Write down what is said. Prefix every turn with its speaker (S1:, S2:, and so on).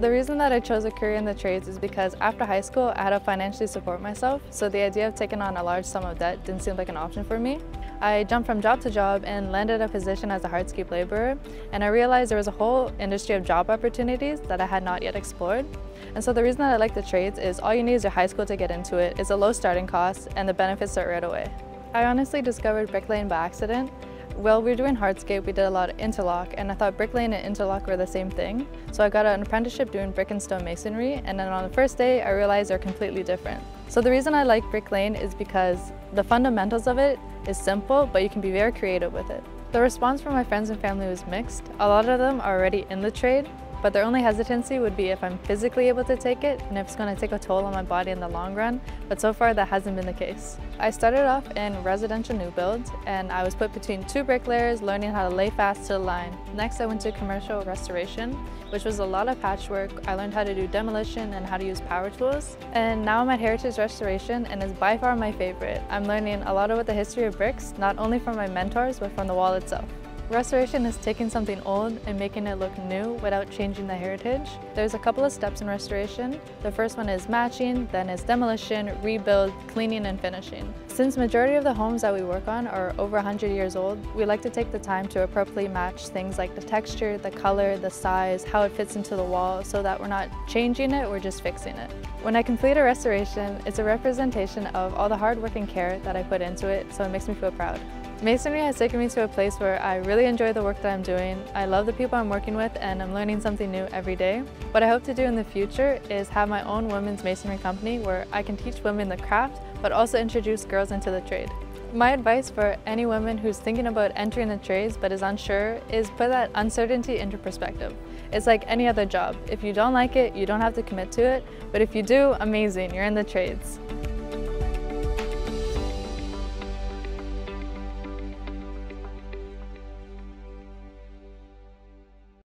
S1: The reason that I chose a career in the trades is because after high school, I had to financially support myself, so the idea of taking on a large sum of debt didn't seem like an option for me. I jumped from job to job and landed a position as a hardscape laborer, and I realized there was a whole industry of job opportunities that I had not yet explored. And so the reason that I like the trades is all you need is your high school to get into it, it's a low starting cost, and the benefits start right away. I honestly discovered bricklaying by accident. While we were doing hardscape, we did a lot of interlock, and I thought bricklaying and interlock were the same thing. So I got an apprenticeship doing brick and stone masonry, and then on the first day, I realized they're completely different. So the reason I like bricklaying is because the fundamentals of it is simple, but you can be very creative with it. The response from my friends and family was mixed. A lot of them are already in the trade, but their only hesitancy would be if I'm physically able to take it and if it's going to take a toll on my body in the long run, but so far that hasn't been the case. I started off in residential new builds, and I was put between two bricklayers learning how to lay fast to the line. Next I went to commercial restoration, which was a lot of patchwork. I learned how to do demolition and how to use power tools. And now I'm at Heritage Restoration, and it's by far my favorite. I'm learning a lot about the history of bricks, not only from my mentors, but from the wall itself. Restoration is taking something old and making it look new without changing the heritage. There's a couple of steps in restoration. The first one is matching, then is demolition, rebuild, cleaning, and finishing. Since majority of the homes that we work on are over 100 years old, we like to take the time to appropriately match things like the texture, the color, the size, how it fits into the wall, so that we're not changing it, we're just fixing it. When I complete a restoration, it's a representation of all the hard work and care that I put into it, so it makes me feel proud. Masonry has taken me to a place where I really enjoy the work that I'm doing. I love the people I'm working with, and I'm learning something new every day. What I hope to do in the future is have my own women's masonry company where I can teach women the craft, but also introduce girls into the trade. My advice for any woman who's thinking about entering the trades but is unsure is put that uncertainty into perspective. It's like any other job. If you don't like it, you don't have to commit to it, but if you do, amazing, you're in the trades.